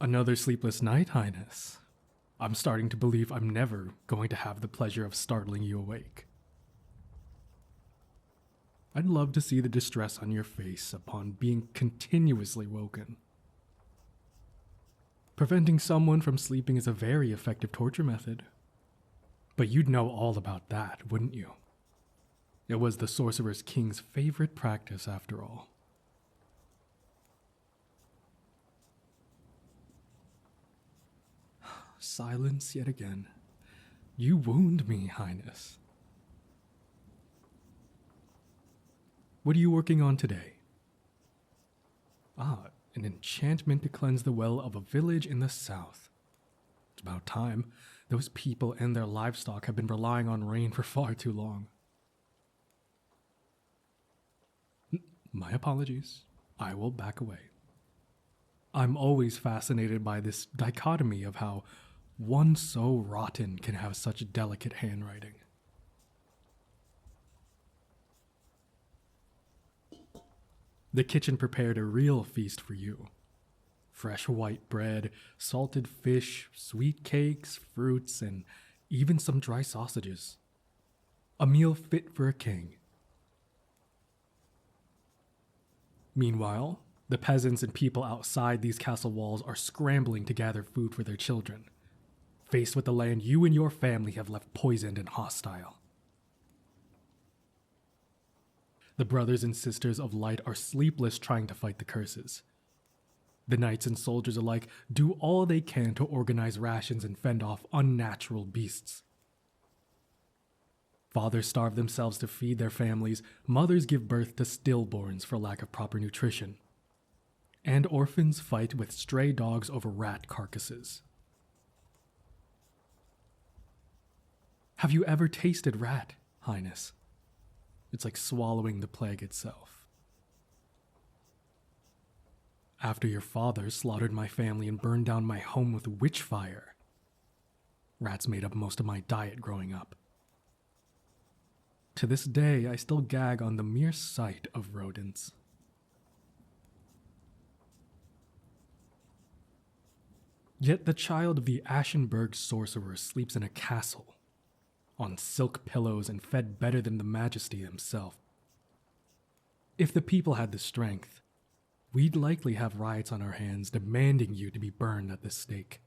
Another sleepless night, Highness. I'm starting to believe I'm never going to have the pleasure of startling you awake. I'd love to see the distress on your face upon being continuously woken. Preventing someone from sleeping is a very effective torture method. But you'd know all about that, wouldn't you? It was the Sorcerer's King's favorite practice, after all. Silence yet again. You wound me, Highness. What are you working on today? Ah, an enchantment to cleanse the well of a village in the south. It's about time. Those people and their livestock have been relying on rain for far too long. My apologies. I will back away. I'm always fascinated by this dichotomy of how one so rotten can have such delicate handwriting. The kitchen prepared a real feast for you. Fresh white bread, salted fish, sweet cakes, fruits, and even some dry sausages. A meal fit for a king. Meanwhile, the peasants and people outside these castle walls are scrambling to gather food for their children, faced with the land you and your family have left poisoned and hostile. The brothers and sisters of light are sleepless trying to fight the curses. The knights and soldiers alike do all they can to organize rations and fend off unnatural beasts. Fathers starve themselves to feed their families, mothers give birth to stillborns for lack of proper nutrition, and orphans fight with stray dogs over rat carcasses. Have you ever tasted rat, Highness? It's like swallowing the plague itself. After your father slaughtered my family and burned down my home with witch fire, rats made up most of my diet growing up. To this day, I still gag on the mere sight of rodents. Yet the child of the Ashenberg sorcerer sleeps in a castle, on silk pillows and fed better than the Majesty himself. If the people had the strength, we'd likely have riots on our hands demanding you to be burned at the stake.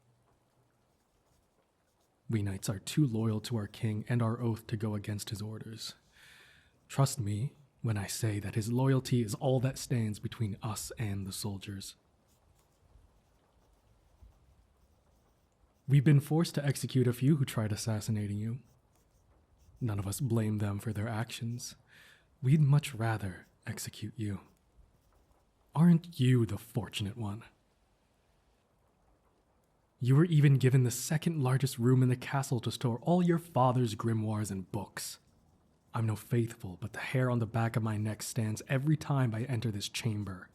We knights are too loyal to our king and our oath to go against his orders. Trust me when I say that his loyalty is all that stands between us and the soldiers. We've been forced to execute a few who tried assassinating you. None of us blame them for their actions. We'd much rather execute you. Aren't you the fortunate one? You were even given the second largest room in the castle to store all your father's grimoires and books. I'm no faithful, but the hair on the back of my neck stands every time I enter this chamber.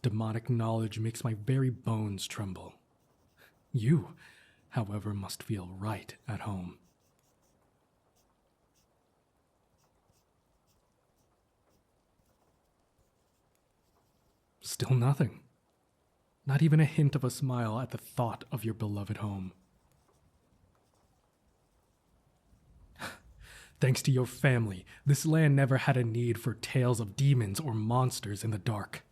Demonic knowledge makes my very bones tremble. You, however, must feel right at home. Still nothing. Not even a hint of a smile at the thought of your beloved home. Thanks to your family, this land never had a need for tales of demons or monsters in the dark.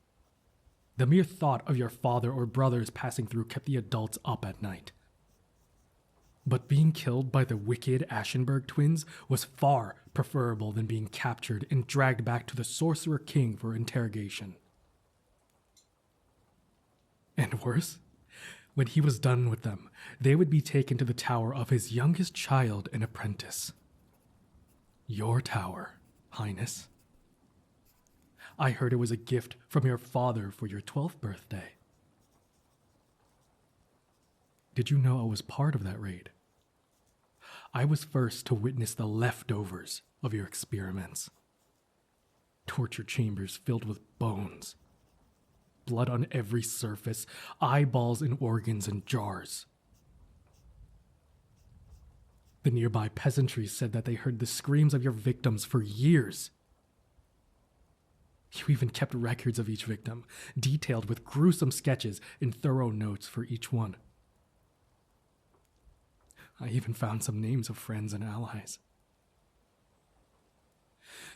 The mere thought of your father or brothers passing through kept the adults up at night. But being killed by the wicked Ashenberg twins was far preferable than being captured and dragged back to the Sorcerer King for interrogation. And worse, when he was done with them, they would be taken to the tower of his youngest child and apprentice. Your tower, Highness. I heard it was a gift from your father for your 12th birthday. Did you know I was part of that raid? I was first to witness the leftovers of your experiments. Torture chambers filled with bones, blood on every surface, eyeballs and organs in jars. The nearby peasantry said that they heard the screams of your victims for years. You even kept records of each victim, detailed with gruesome sketches and thorough notes for each one. I even found some names of friends and allies.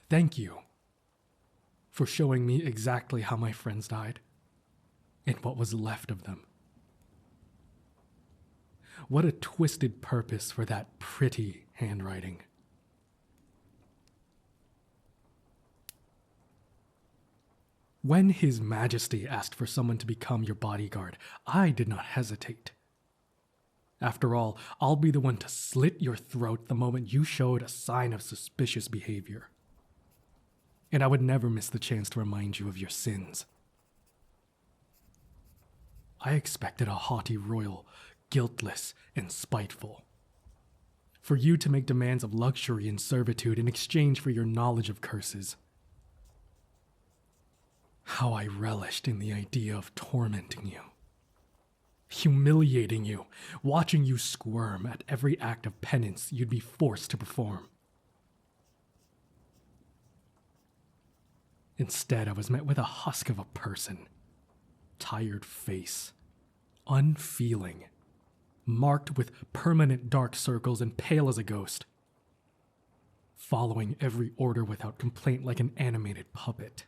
Thank you for showing me exactly how my friends died and what was left of them. What a twisted purpose for that pretty handwriting. When His Majesty asked for someone to become your bodyguard, I did not hesitate. After all, I'll be the one to slit your throat the moment you showed a sign of suspicious behavior. And I would never miss the chance to remind you of your sins. I expected a haughty royal, guiltless and spiteful. For you to make demands of luxury and servitude in exchange for your knowledge of curses. How I relished in the idea of tormenting you. Humiliating you, watching you squirm at every act of penance you'd be forced to perform. Instead, I was met with a husk of a person. Tired face, unfeeling, marked with permanent dark circles and pale as a ghost. Following every order without complaint like an animated puppet.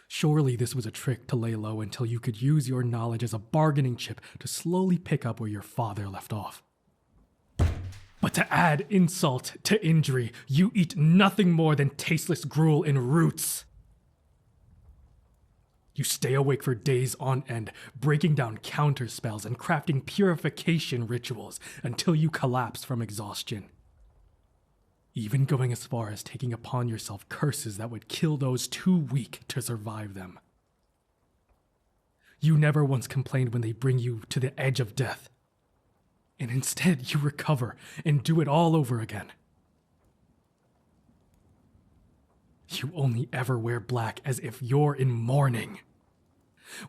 Surely this was a trick to lay low until you could use your knowledge as a bargaining chip to slowly pick up where your father left off. But to add insult to injury, you eat nothing more than tasteless gruel and roots. You stay awake for days on end, breaking down counter spells and crafting purification rituals until you collapse from exhaustion. Even going as far as taking upon yourself curses that would kill those too weak to survive them. You never once complained when they bring you to the edge of death. And instead, you recover and do it all over again. You only ever wear black as if you're in mourning.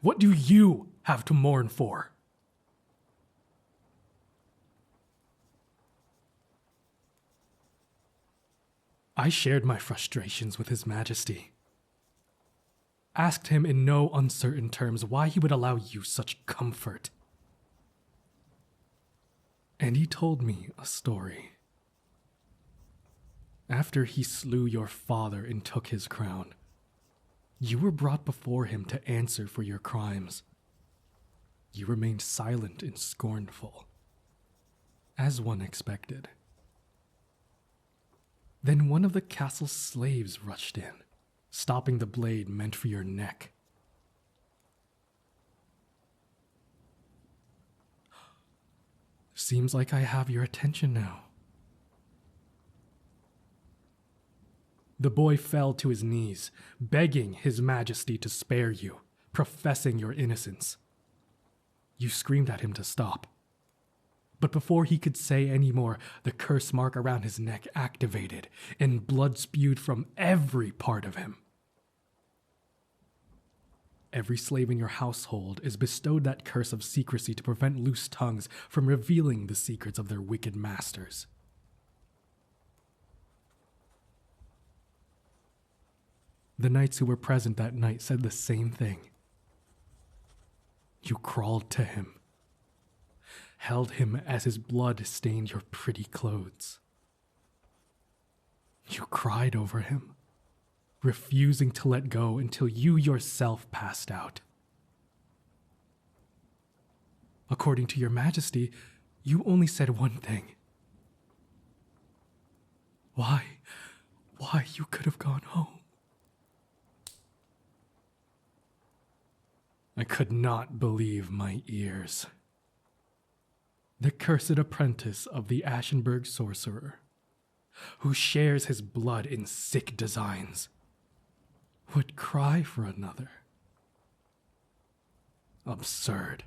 What do you have to mourn for? I shared my frustrations with His Majesty. Asked him in no uncertain terms why he would allow you such comfort. And he told me a story. After he slew your father and took his crown, you were brought before him to answer for your crimes. You remained silent and scornful, as one expected. Then one of the castle's slaves rushed in, stopping the blade meant for your neck. Seems like I have your attention now. The boy fell to his knees, begging His Majesty to spare you, professing your innocence. You screamed at him to stop. But before he could say any more, the curse mark around his neck activated, and blood spewed from every part of him. Every slave in your household is bestowed that curse of secrecy to prevent loose tongues from revealing the secrets of their wicked masters. The knights who were present that night said the same thing. You crawled to him, held him as his blood stained your pretty clothes. You cried over him, refusing to let go until you yourself passed out. According to your Majesty, you only said one thing. Why you could have gone home. I could not believe my ears. The cursed apprentice of the Ashenberg sorcerer, who shares his blood in sick designs, would cry for another. Absurd.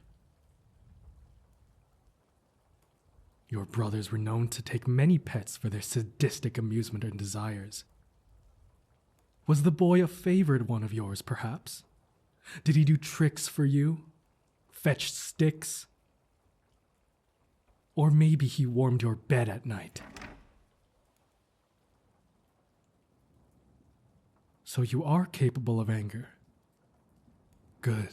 Your brothers were known to take many pets for their sadistic amusement and desires. Was the boy a favored one of yours, perhaps? Did he do tricks for you? Fetch sticks? Or maybe he warmed your bed at night. So you are capable of anger. Good.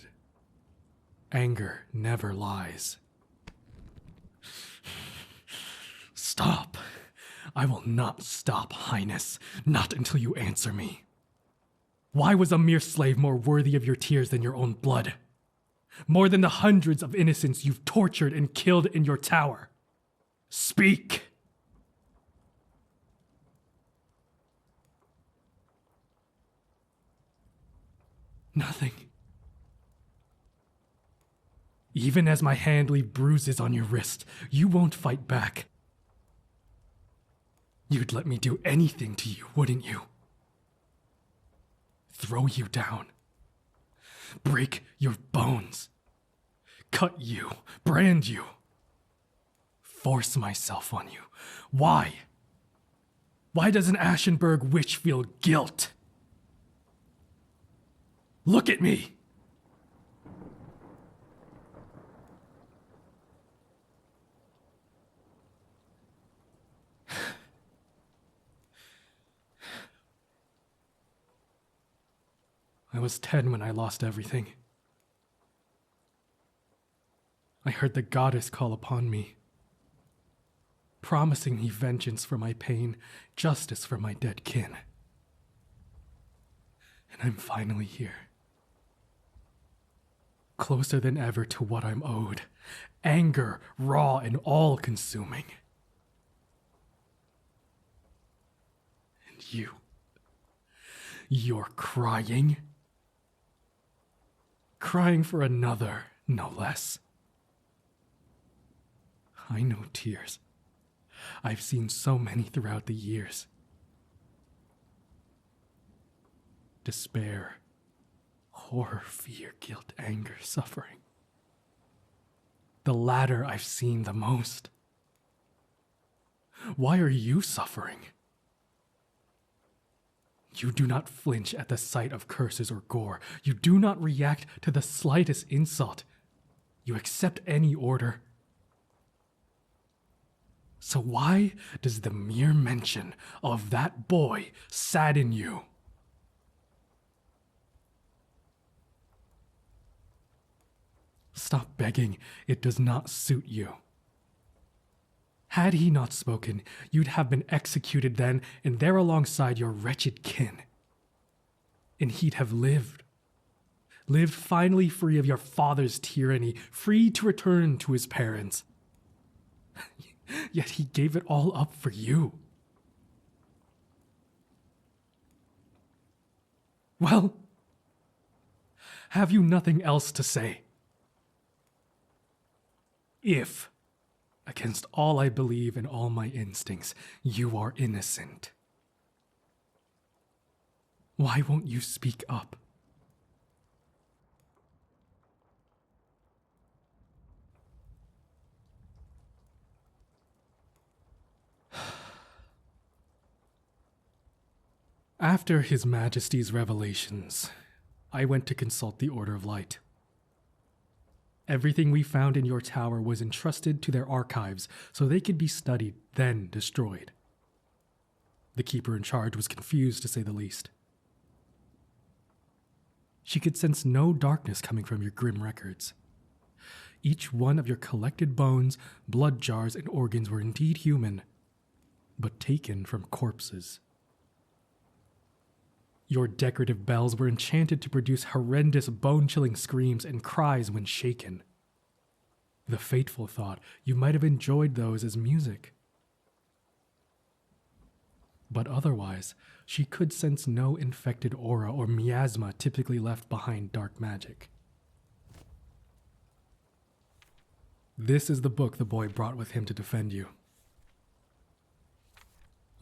Anger never lies. Stop. I will not stop, Highness. Not until you answer me. Why was a mere slave more worthy of your tears than your own blood? More than the hundreds of innocents you've tortured and killed in your tower. Speak! Nothing. Even as my hand leaves bruises on your wrist, you won't fight back. You'd let me do anything to you, wouldn't you? Throw you down. Break your bones. Cut you. Brand you. Force myself on you. Why? Why does an Ashenberg witch feel guilt? Look at me! I was 10 when I lost everything. I heard the goddess call upon me, promising me vengeance for my pain, justice for my dead kin. And I'm finally here. Closer than ever to what I'm owed. Anger, raw and all-consuming. And you're crying? Crying for another, no less. I know tears. I've seen so many throughout the years. Despair, horror, fear, guilt, anger, suffering. The latter I've seen the most. Why are you suffering? You do not flinch at the sight of curses or gore. You do not react to the slightest insult. You accept any order. So why does the mere mention of that boy sadden you? Stop begging. It does not suit you. Had he not spoken, you'd have been executed then, and there alongside your wretched kin. And he'd have lived finally free of your father's tyranny, free to return to his parents. Yet he gave it all up for you. Well, have you nothing else to say? If, against all I believe and all my instincts, you are innocent, why won't you speak up? After His Majesty's revelations, I went to consult the Order of Light. Everything we found in your tower was entrusted to their archives so they could be studied, then destroyed. The keeper in charge was confused, to say the least. She could sense no darkness coming from your grim records. Each one of your collected bones, blood jars, and organs were indeed human, but taken from corpses. Your decorative bells were enchanted to produce horrendous bone-chilling screams and cries when shaken. The fateful thought, you might have enjoyed those as music. But otherwise, she could sense no infected aura or miasma typically left behind dark magic. This is the book the boy brought with him to defend you.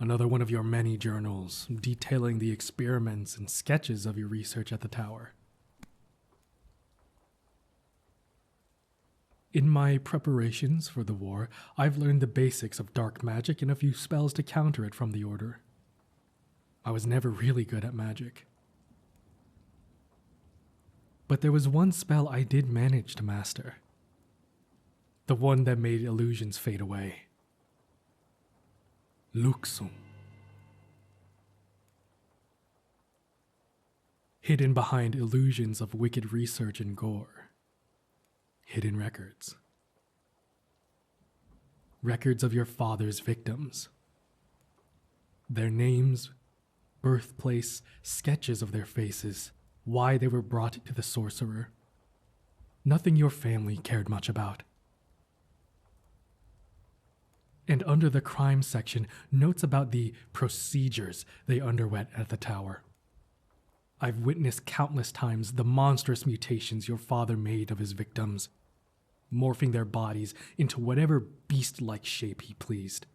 Another one of your many journals detailing the experiments and sketches of your research at the tower. In my preparations for the war, I've learned the basics of dark magic and a few spells to counter it from the Order. I was never really good at magic. But there was one spell I did manage to master. The one that made illusions fade away. Luxum. hidden behind illusions of wicked research and gore. Hidden records. Records of your father's victims. Their names, birthplace, sketches of their faces, why they were brought to the sorcerer. Nothing your family cared much about. And under the crime section, notes about the procedures they underwent at the tower. I've witnessed countless times the monstrous mutations your father made of his victims, morphing their bodies into whatever beast-like shape he pleased.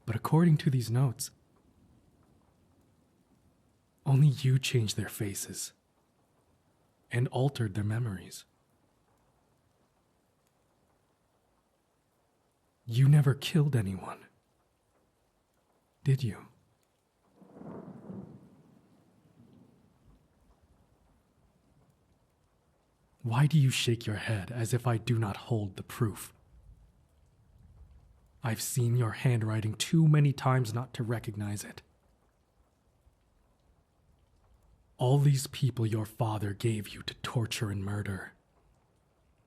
But according to these notes, only you changed their faces and altered their memories. You never killed anyone, did you? Why do you shake your head as if I do not hold the proof? I've seen your handwriting too many times not to recognize it. All these people your father gave you to torture and murder,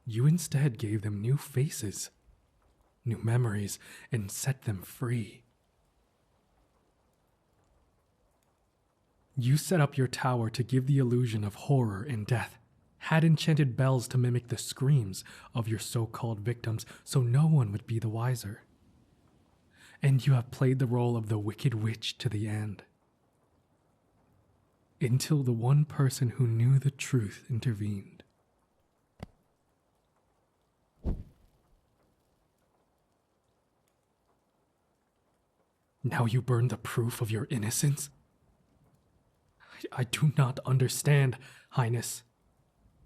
you instead gave them new faces, new memories, and set them free. You set up your tower to give the illusion of horror and death, had enchanted bells to mimic the screams of your so-called victims so no one would be the wiser. And you have played the role of the wicked witch to the end. Until the one person who knew the truth intervened. Now you burn the proof of your innocence? I do not understand, Highness.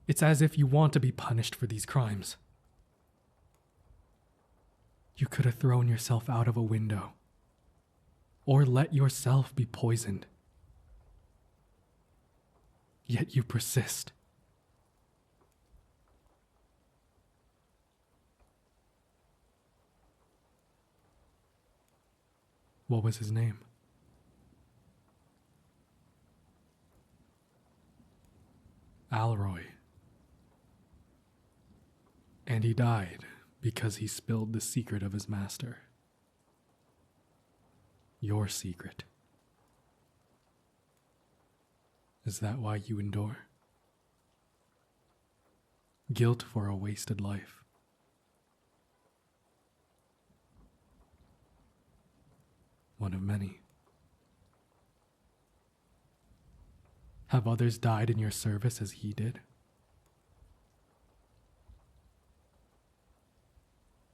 It's as if you want to be punished for these crimes. You could have thrown yourself out of a window, or let yourself be poisoned. Yet you persist. What was his name? Alroy. And he died because he spilled the secret of his master. Your secret. Is that why you endure? Guilt for a wasted life. One of many. Have others died in your service as he did?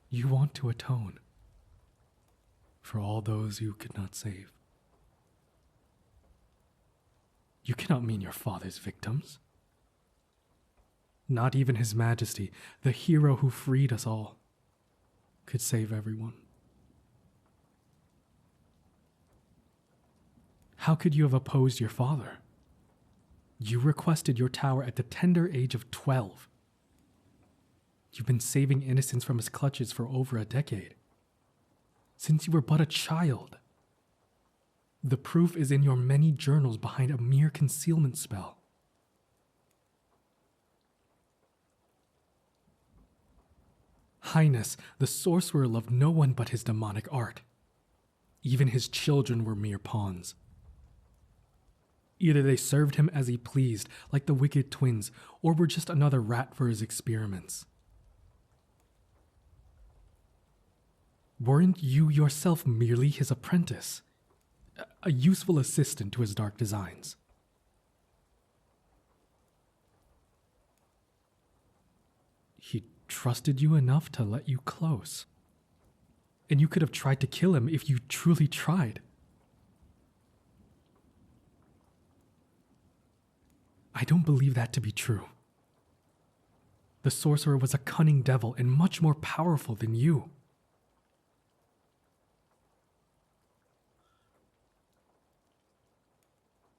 You want to atone for all those you could not save. You cannot mean your father's victims. Not even His Majesty, the hero who freed us all, could save everyone. How could you have opposed your father? You requested your tower at the tender age of 12. You've been saving innocents from his clutches for over a decade. Since you were but a child. The proof is in your many journals behind a mere concealment spell. Highness, the sorcerer loved no one but his demonic art. Even his children were mere pawns. Either they served him as he pleased, like the wicked twins, or were just another rat for his experiments. Weren't you yourself merely his apprentice? A useful assistant to his dark designs? He trusted you enough to let you close. And you could have tried to kill him if you truly tried. I don't believe that to be true. The sorcerer was a cunning devil and much more powerful than you.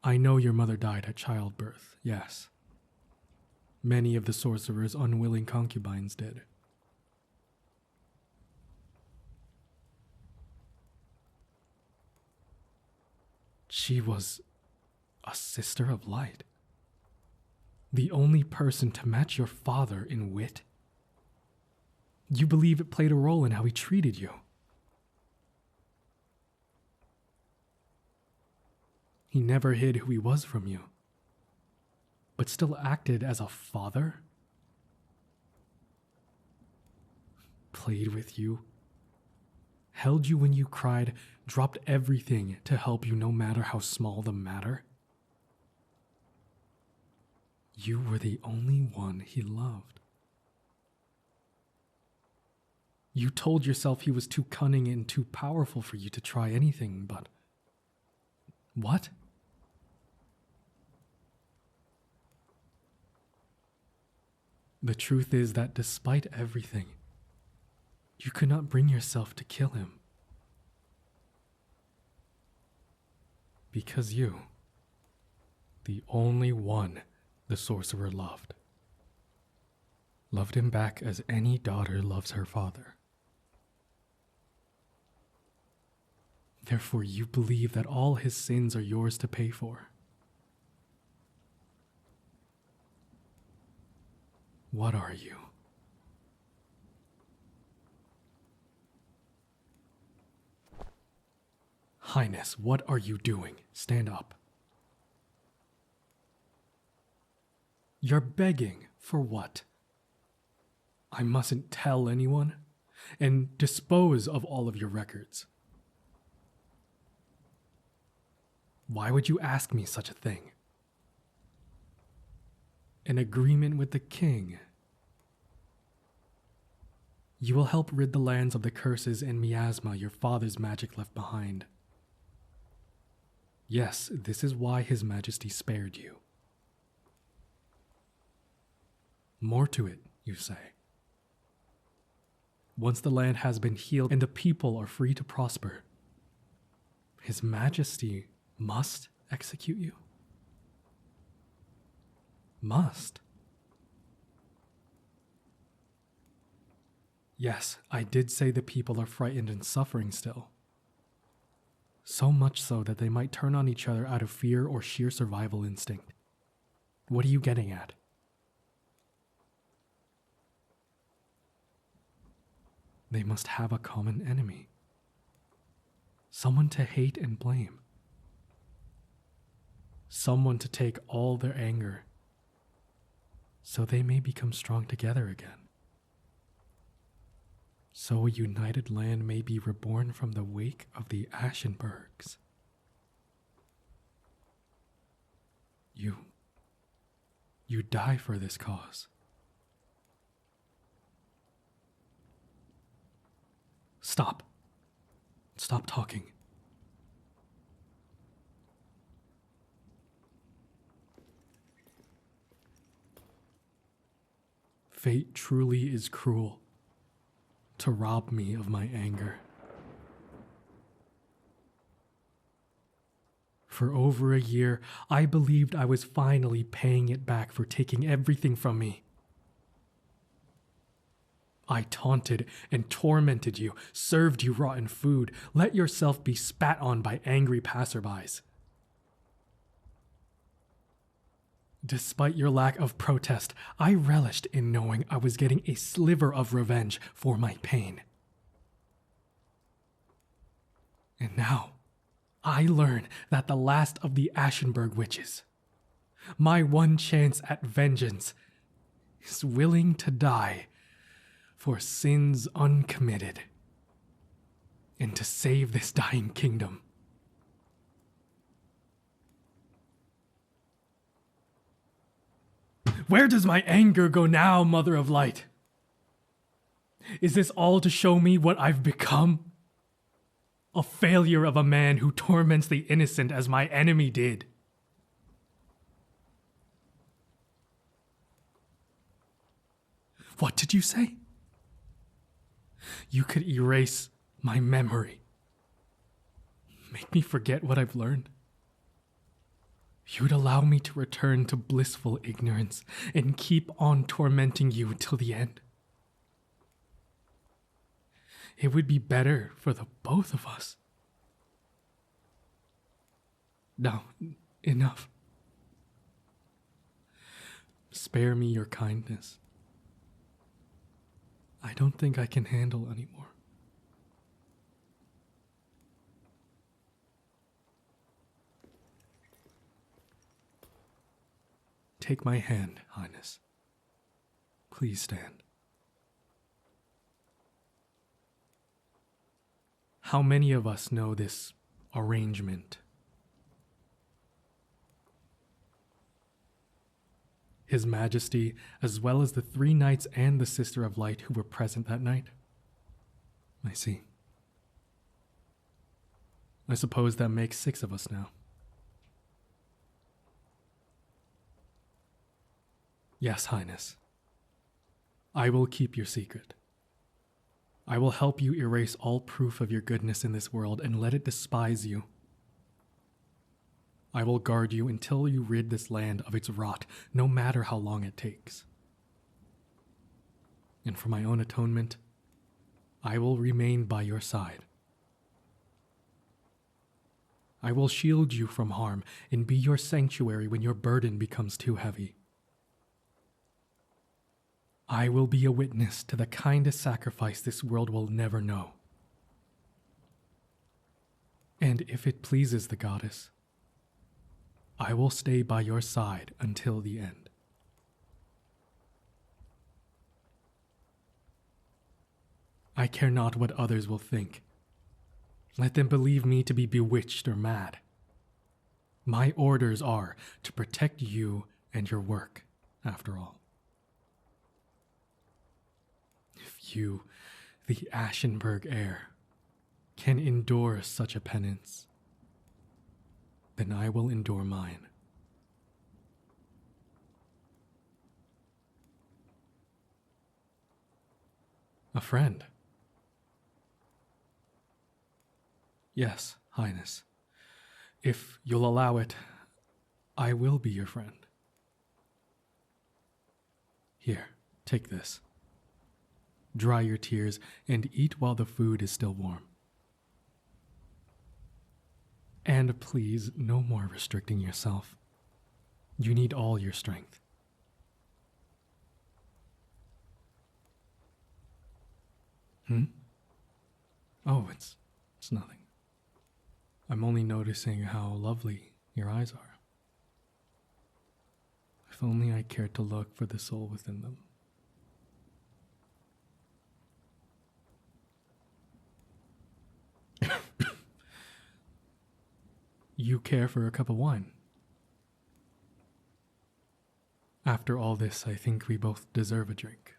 I know your mother died at childbirth, yes. Many of the sorcerer's unwilling concubines did. She was a sister of light. The only person to match your father in wit. You believe it played a role in how he treated you. He never hid who he was from you, but still acted as a father? Played with you, held you when you cried, dropped everything to help you no matter how small the matter? You were the only one he loved. You told yourself he was too cunning and too powerful for you to try anything, but what? The truth is that despite everything, you could not bring yourself to kill him. Because you, the only one the sorcerer loved him back as any daughter loves her father. Therefore, you believe that all his sins are yours to pay for. What are you? Highness, what are you doing? Stand up. You're begging for what? I mustn't tell anyone and dispose of all of your records. Why would you ask me such a thing? An agreement with the king. You will help rid the lands of the curses and miasma your father's magic left behind. Yes, this is why His Majesty spared you. More to it, you say. Once the land has been healed and the people are free to prosper, His Majesty must execute you? Must. Yes, I did say the people are frightened and suffering still. So much so that they might turn on each other out of fear or sheer survival instinct. What are you getting at? They must have a common enemy. Someone to hate and blame. Someone to take all their anger so they may become strong together again. So a united land may be reborn from the wake of the Ashenbergs. You die for this cause. Stop. Stop talking. Fate truly is cruel to rob me of my anger. For over a year, I believed I was finally paying it back for taking everything from me. I taunted and tormented you, served you rotten food, let yourself be spat on by angry passerbys. Despite your lack of protest, I relished in knowing I was getting a sliver of revenge for my pain. And now, I learn that the last of the Ashenberg witches, my one chance at vengeance, is willing to die for sins uncommitted and to save this dying kingdom. Where does my anger go now, Mother of Light? Is this all to show me what I've become? A failure of a man who torments the innocent as my enemy did. What did you say? You could erase my memory. Make me forget what I've learned. You'd allow me to return to blissful ignorance and keep on tormenting you till the end. It would be better for the both of us. Now, enough. Spare me your kindness. I don't think I can handle anymore. Take my hand, Highness. Please stand. How many of us know this arrangement? His Majesty, as well as the 3 knights and the Sister of Light who were present that night? I see. I suppose that makes 6 of us now. Yes, Highness. I will keep your secret. I will help you erase all proof of your goodness in this world and let it despise you. I will guard you until you rid this land of its rot, no matter how long it takes. And for my own atonement, I will remain by your side. I will shield you from harm and be your sanctuary when your burden becomes too heavy. I will be a witness to the kindest sacrifice this world will never know. And if it pleases the goddess, I will stay by your side until the end. I care not what others will think. Let them believe me to be bewitched or mad. My orders are to protect you and your work, after all. If you, the Ashenberg heir, can endure such a penance, then I will endure mine. A friend? Yes, Highness. If you'll allow it, I will be your friend. Here, take this. Dry your tears and eat while the food is still warm. And please, no more restricting yourself. You need all your strength. Oh, it's nothing. I'm only noticing how lovely your eyes are. If only I cared to look for the soul within them. You care for a cup of wine? After all this, I think we both deserve a drink.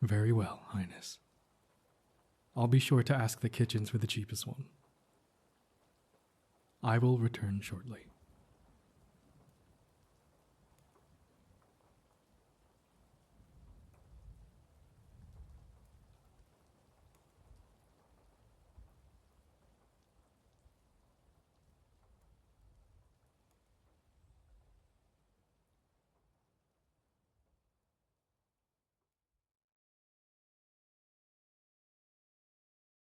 Very well, Highness. I'll be sure to ask the kitchens for the cheapest one. I will return shortly.